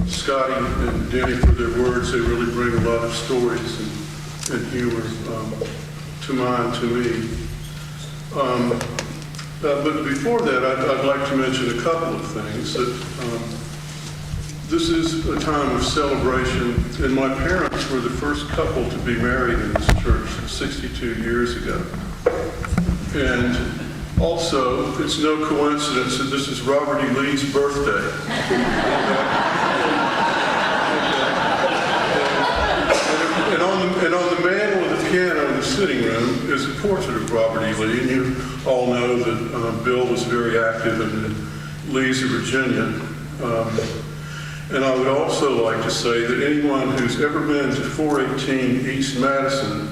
Scotty and Denny for their words. They really bring a lot of stories and humor to mind, to me. But before that, I'd like to mention a couple of things. That this is a time of celebration, and my parents were the first couple to be married in this church 62 years ago. And also, it's no coincidence that this is Robert E. Lee's birthday. And on the mantle of the piano in the sitting room is a portrait of Robert E. Lee, and you all know that Bill was very active in the Lees of Virginia. And I would also like to say that anyone who's ever been to 418 East Madison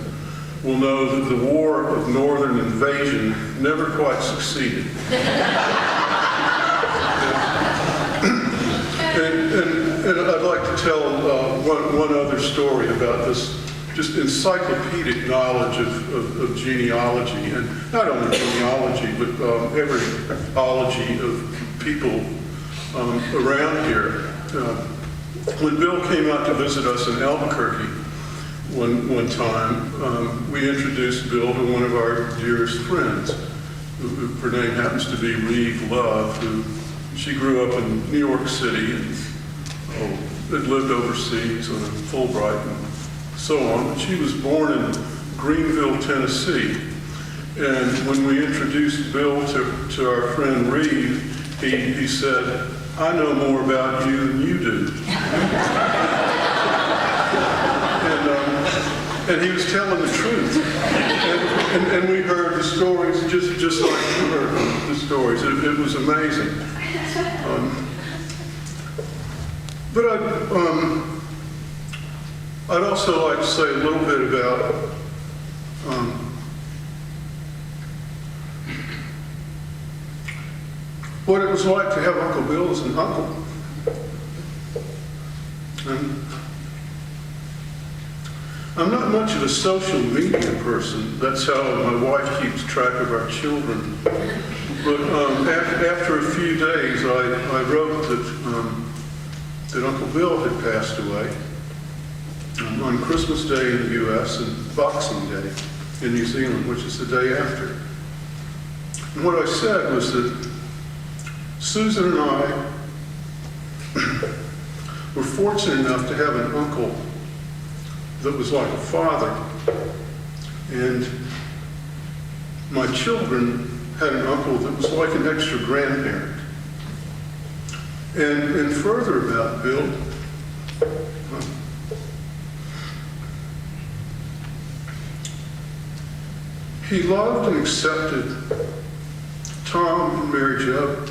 will know that the War of Northern Invasion never quite succeeded. And I'd like to tell one other story about this just encyclopedic knowledge of genealogy, and not only genealogy, but every ology of people around here. When Bill came out to visit us in Albuquerque one time, we introduced Bill to one of our dearest friends. Her name happens to be Reeve Love, who she grew up in New York City and had lived overseas on a Fulbright and so on. But she was born in Greenville, Tennessee. And when we introduced Bill to our friend Reeve, he said, "I know more about you than you do." And he was telling the truth. And we heard the stories just like you heard the stories. It was amazing. But I'd also like to say a little bit about what it was like to have Uncle Bill as an uncle. And I'm not much of a social media person. That's how my wife keeps track of our children. But after a few days, I wrote that Uncle Bill had passed away on Christmas Day in the U.S. and Boxing Day in New Zealand, which is the day after. And what I said was that Susan and I were fortunate enough to have an uncle that was like a father, and my children had an uncle that was like an extra grandparent. And further about Bill, he loved and accepted Tom and Mary Jo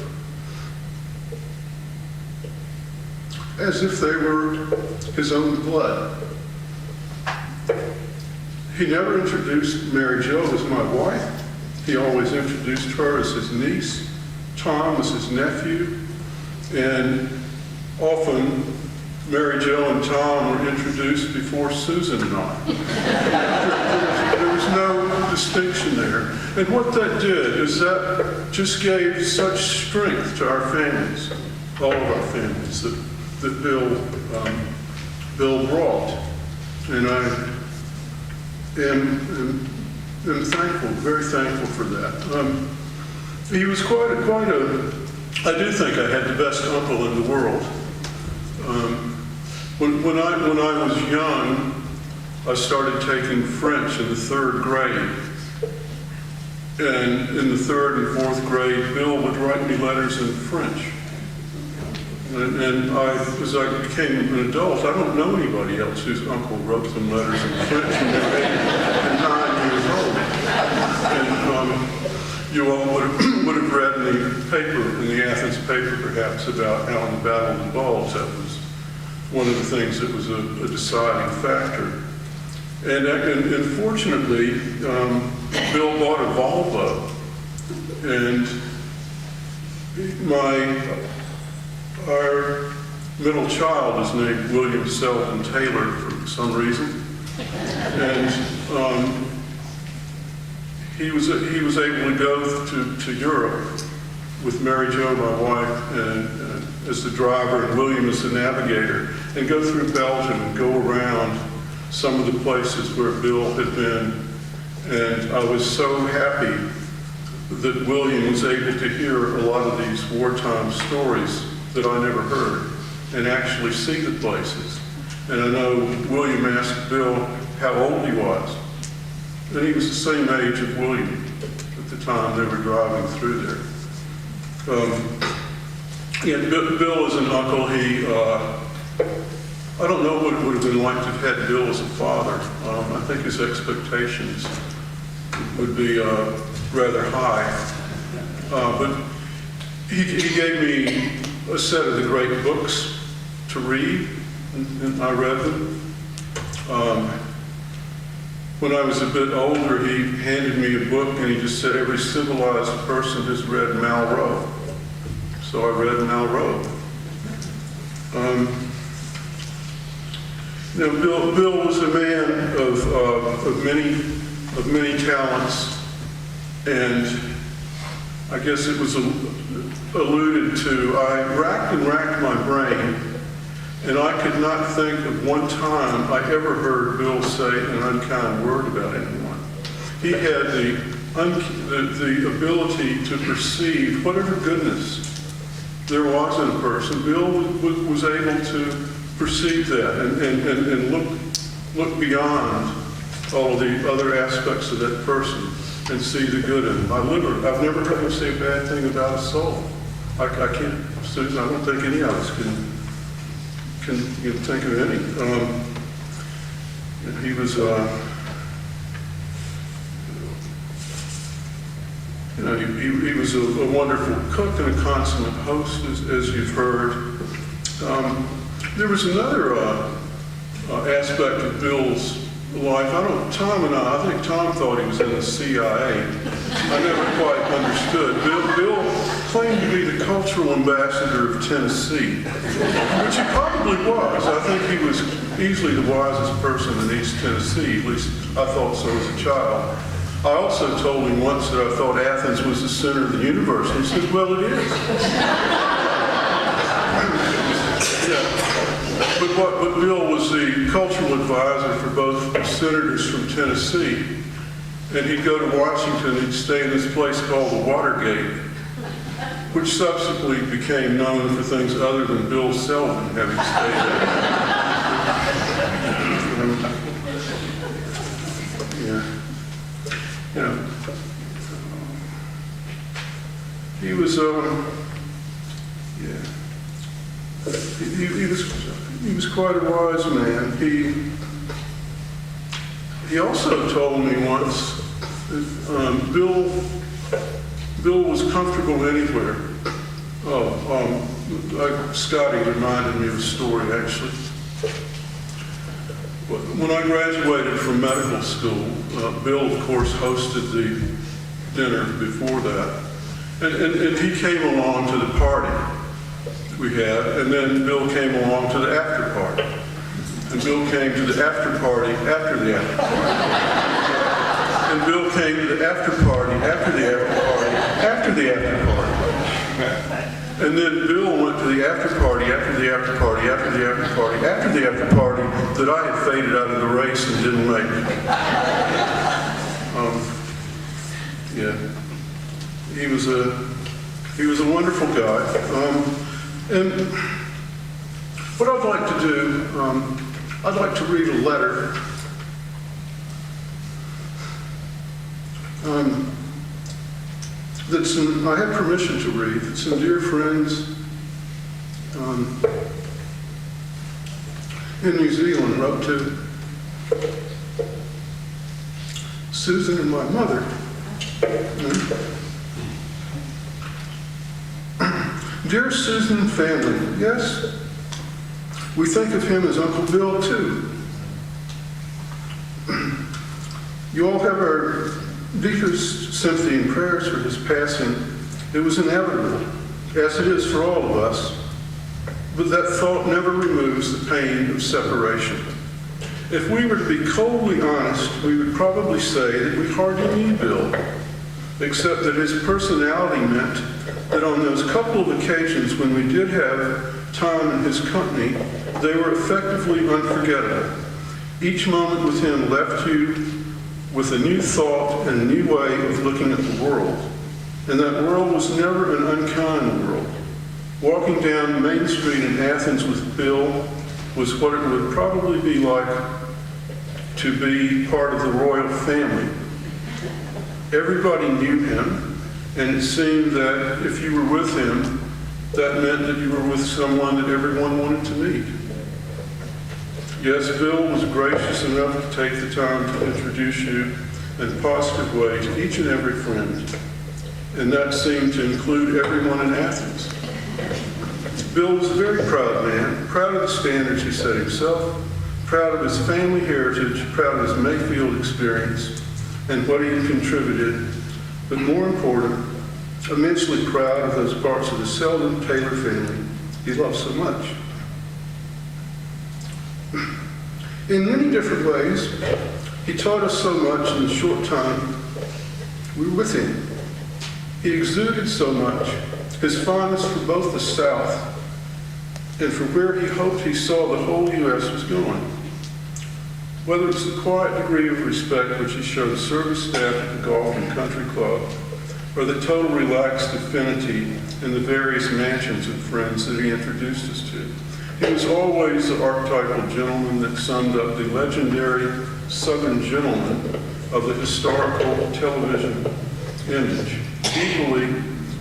as if they were his own blood. He never introduced Mary Jo as my wife. He always introduced her as his niece, Tom as his nephew, and often Mary Jo and Tom were introduced before Susan and I. There was no distinction there. And what that did is that just gave such strength to our families, all of our families, that Bill brought. And I am thankful, very thankful for that. He was quite a, I do think I had the best uncle in the world. When I was young, I started taking French in the 3rd grade. And in the 3rd and 4th grade, Bill would write me letters in French. And as I became an adult, I don't know anybody else whose uncle wrote them letters in French when they were 8 and 9 years old. And you all would have read in the paper, in the Athens paper perhaps, about how in the Battle of the Bulge, that was one of the things that was a deciding factor. And fortunately, Bill bought a Volvo, and our middle child is named William Selden Taylor for some reason, and he was able to go to Europe with Mary Jo, my wife, and as the driver and William as the navigator, and go through Belgium and go around some of the places where Bill had been. And I was so happy that William was able to hear a lot of these wartime stories that I never heard and actually see the places. And I know William asked Bill how old he was. And he was the same age as William at the time they were driving through there. Bill as an uncle, I don't know what it would have been like to have had Bill as a father. I think his expectations would be rather high. But he gave me a set of the great books to read, and I read them. When I was a bit older, he handed me a book and he just said, every civilized person has read Malraux. So I read Malraux. Bill was a man of many talents, and I guess it was alluded to. I racked my brain, and I could not think of one time I ever heard Bill say an unkind word about anyone. He had the ability to perceive whatever goodness there was in a person. Bill was able to perceive that and look beyond all of the other aspects of that person and see the good in them. I've never heard him say a bad thing about a soul. I can't, Susan, I don't think any of us can think of any. He was, he was a wonderful cook and a consummate host, as you've heard. There was another aspect of Bill's life. I think Tom thought he was in the CIA. I never quite understood. Bill claimed to be the cultural ambassador of Tennessee, which he probably was. I think he was easily the wisest person in East Tennessee, at least I thought so as a child. I also told him once that I thought Athens was the center of the universe, and he said, well, it is. But Bill was the cultural advisor for both senators from Tennessee, and he'd go to Washington, he'd stay in this place called the Watergate, which subsequently became known for things other than Bill Selden having stayed there. He was, he was quite a wise man. He also told me once that Bill was comfortable anywhere. Scotty reminded me of a story, actually. When I graduated from medical school, Bill, of course, hosted the dinner before that. And he came along to the party we had, and then Bill came along to the after party. And Bill came to the after party after the after party. And Bill came to the after party after the after party after the after party. And then Bill went to the after party after the after party after the after party after the after party that I had faded out of the race and didn't make. He was a wonderful guy. And what I'd like to do, I'd like to read a letter I had permission to read. That some dear friends in New Zealand wrote to Susan and my mother. Dear Susan and family, yes, we think of him as Uncle Bill too. You all have our deepest sympathy and prayers for his passing. It was inevitable, as it is for all of us, but that thought never removes the pain of separation. If we were to be coldly honest, we would probably say that we hardly need Bill. except that his personality meant that on those couple of occasions when we did have time in his company, they were effectively unforgettable. Each moment with him left you with a new thought and a new way of looking at the world. And that world was never an unkind world. Walking down Main Street in Athens with Bill was what it would probably be like to be part of the royal family. Everybody knew him, and it seemed that if you were with him, that meant that you were with someone that everyone wanted to meet. Yes, Bill was gracious enough to take the time to introduce you in a positive way to each and every friend, and that seemed to include everyone in Athens. Bill was a very proud man, proud of the standards he set himself, proud of his family heritage, proud of his Mayfield experience, and what he had contributed, but more important, immensely proud of those parts of the Selden Taylor family he loved so much. In many different ways, he taught us so much in the short time we were with him. He exuded so much, his fondness for both the South and for where he hoped he saw the whole U.S. was going. Whether it's the quiet degree of respect which he showed service staff at the golf and country club, or the total relaxed affinity in the various mansions of friends that he introduced us to. He was always the archetypal gentleman that summed up the legendary Southern gentleman of the historical television image. Equally,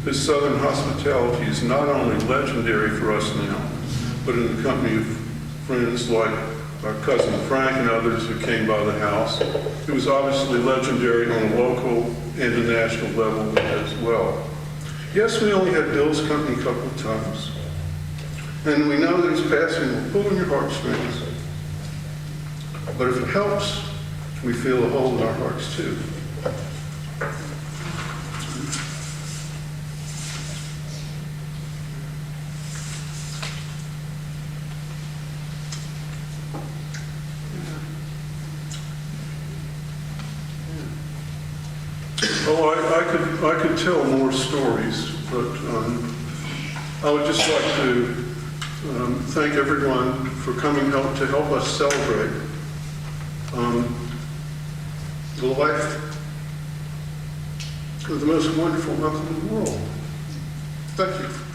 his Southern hospitality is not only legendary for us now, but in the company of friends like our cousin Frank and others who came by the house. It was obviously legendary on a local and a national level as well. Yes, we only had Bill's company a couple of times. And we know that his passing will pull on your heartstrings. But if it helps, we feel a hole in our hearts too. Oh, I could tell more stories, but I would just like to thank everyone for coming to help us celebrate the life of the most wonderful uncle in the world. Thank you.